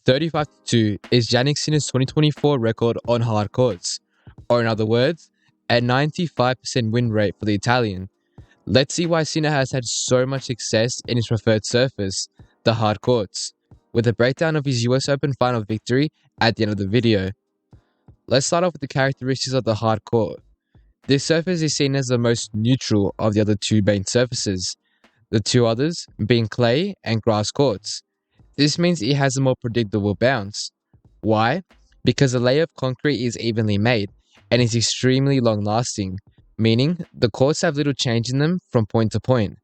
35-2 is Jannik Sinner's 2024 record on hard courts, or in other words, a 95% win rate for the Italian. Let's see why Sinner has had so much success in his preferred surface, the hard courts, with a breakdown of his US Open final victory at the end of the video. Let's start off with the characteristics of the hard court. This surface is seen as the most neutral of the other two main surfaces, the two others being clay and grass courts. This means it has a more predictable bounce. Why? Because the layer of concrete is evenly made and is extremely long lasting, meaning the courts have little change in them from point to point.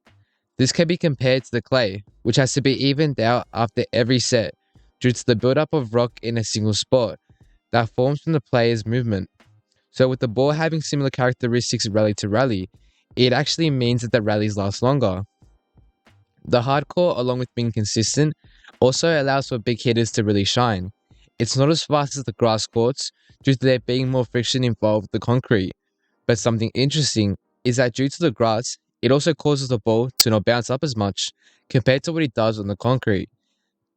This can be compared to the clay, which has to be evened out after every set due to the buildup of rock in a single spot that forms from the player's movement. So with the ball having similar characteristics rally to rally, it actually means that the rallies last longer. The hard court, along with being consistent, also allows for big hitters to really shine. It's not as fast as the grass courts due to there being more friction involved with the concrete. But something interesting is that due to the grass, it also causes the ball to not bounce up as much compared to what it does on the concrete.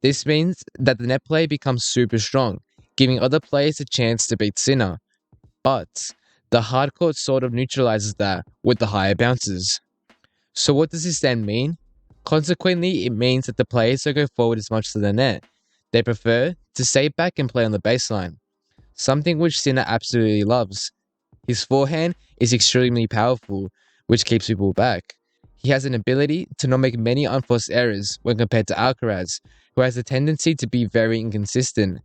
This means that the net play becomes super strong, giving other players a chance to beat Sinner. But the hard court sort of neutralizes that with the higher bounces. So what does this then mean? Consequently, it means that the players don't go forward as much to the net. They prefer to stay back and play on the baseline, something which Sinner absolutely loves. His forehand is extremely powerful, which keeps people back. He has an ability to not make many unforced errors when compared to Alcaraz, who has a tendency to be very inconsistent.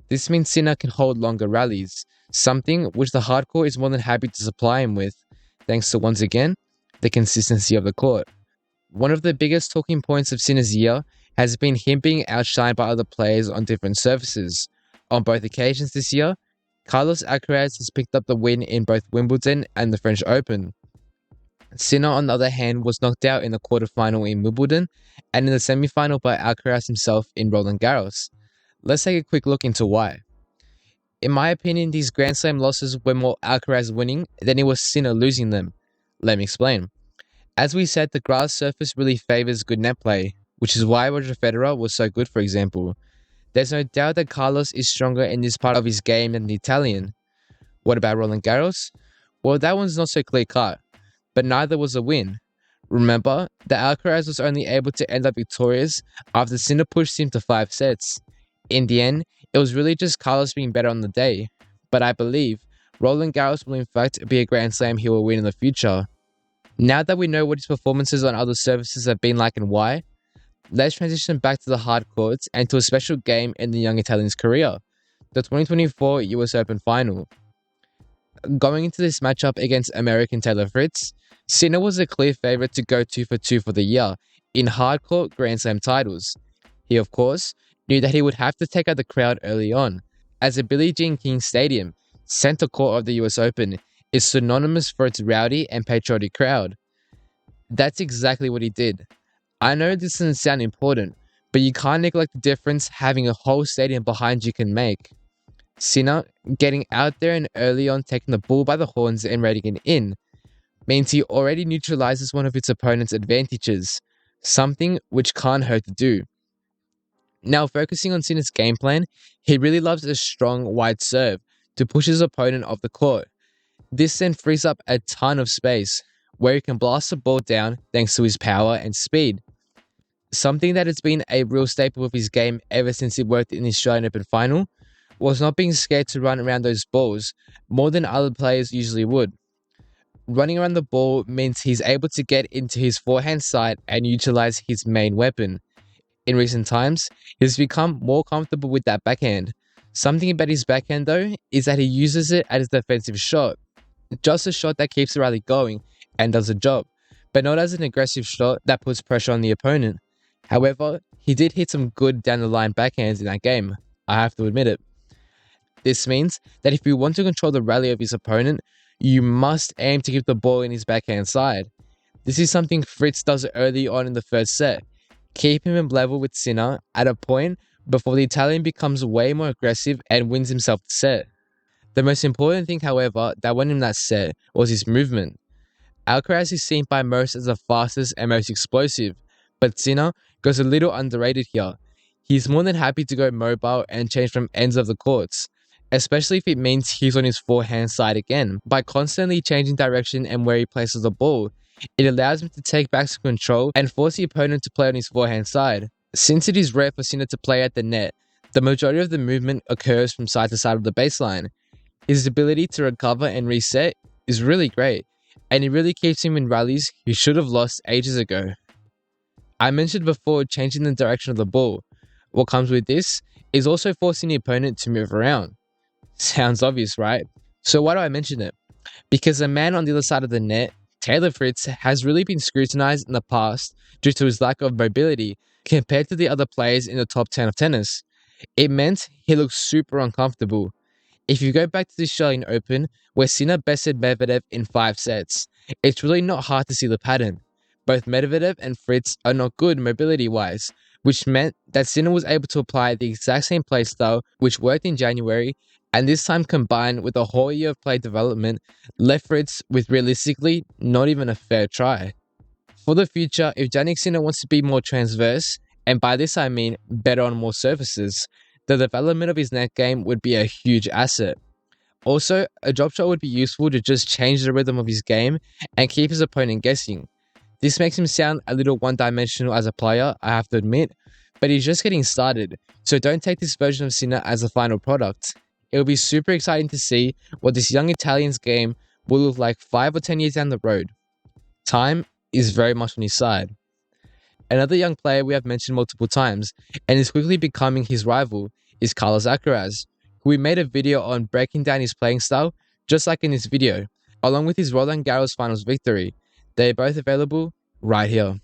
This means Sinner can hold longer rallies, something which the hardcore is more than happy to supply him with, thanks to once again, the consistency of the court. One of the biggest talking points of Sinner's year has been him being outshined by other players on different surfaces. On both occasions this year, Carlos Alcaraz has picked up the win in both Wimbledon and the French Open. Sinner, on the other hand, was knocked out in the quarterfinal in Wimbledon and in the semi-final by Alcaraz himself in Roland Garros. Let's take a quick look into why. In my opinion, these Grand Slam losses were more Alcaraz winning than it was Sinner losing them. Let me explain. As we said, the grass surface really favors good net play, which is why Roger Federer was so good, for example. There's no doubt that Carlos is stronger in this part of his game than the Italian. What about Roland Garros? Well, that one's not so clear-cut, but neither was a win. Remember that Alcaraz was only able to end up victorious after Sinner pushed him to 5 sets. In the end, it was really just Carlos being better on the day, but I believe Roland Garros will in fact be a Grand Slam he will win in the future. Now that we know what his performances on other surfaces have been like and why, let's transition back to the hard courts and to a special game in the young Italian's career, the 2024 US Open Final. Going into this matchup against American Taylor Fritz, Sinner was a clear favourite to go 2 for 2 for the year in hard court Grand Slam titles. He, of course, knew that he would have to take out the crowd early on, as the Billie Jean King Stadium, centre court of the US Open, is synonymous for its rowdy and patriotic crowd. That's exactly what he did. I know this doesn't sound important, but you can't neglect the difference having a whole stadium behind you can make. Sinner, getting out there and early on taking the bull by the horns and rating it in, means he already neutralizes one of its opponent's advantages, something which can't hurt to do. Now, focusing on Sinner's game plan, he really loves a strong, wide serve to push his opponent off the court. This then frees up a ton of space, where he can blast the ball down thanks to his power and speed. Something that has been a real staple of his game ever since he worked in the Australian Open final was not being scared to run around those balls more than other players usually would. Running around the ball means he's able to get into his forehand side and utilize his main weapon. In recent times, he's become more comfortable with that backhand. Something about his backhand though is that he uses it as a defensive shot. Just a shot that keeps the rally going and does the job, but not as an aggressive shot that puts pressure on the opponent. However, he did hit some good down the line backhands in that game, I have to admit it. This means that if you want to control the rally of his opponent, you must aim to keep the ball in his backhand side. This is something Fritz does early on in the first set, keep him in level with Sinner at a point before the Italian becomes way more aggressive and wins himself the set. The most important thing, however, that won him that set was his movement. Alcaraz is seen by most as the fastest and most explosive, but Sinner goes a little underrated here. He's more than happy to go mobile and change from ends of the courts, especially if it means he's on his forehand side again. By constantly changing direction and where he places the ball, it allows him to take back some control and force the opponent to play on his forehand side. Since it is rare for Sinner to play at the net, the majority of the movement occurs from side to side of the baseline. His ability to recover and reset is really great, and it really keeps him in rallies he should have lost ages ago. I mentioned before changing the direction of the ball. What comes with this is also forcing the opponent to move around. Sounds obvious, right? So why do I mention it? Because the man on the other side of the net, Taylor Fritz, has really been scrutinized in the past due to his lack of mobility compared to the other players in the top 10 of tennis. It meant he looked super uncomfortable. If you go back to the Australian Open, where Sinner bested Medvedev in 5 sets, it's really not hard to see the pattern. Both Medvedev and Fritz are not good mobility-wise, which meant that Sinner was able to apply the exact same playstyle which worked in January, and this time combined with a whole year of play development, left Fritz with realistically not even a fair try. For the future, if Jannik Sinner wants to be more transverse, and by this I mean better on more surfaces, the development of his net game would be a huge asset. Also, a drop shot would be useful to just change the rhythm of his game and keep his opponent guessing. This makes him sound a little one-dimensional as a player, I have to admit, but he's just getting started, so don't take this version of Sinner as a final product. It will be super exciting to see what this young Italian's game will look like 5 or 10 years down the road. Time is very much on his side. Another young player we have mentioned multiple times, and is quickly becoming his rival, is Carlos Alcaraz, who we made a video on breaking down his playing style, just like in this video, along with his Roland Garros finals victory. They are both available right here.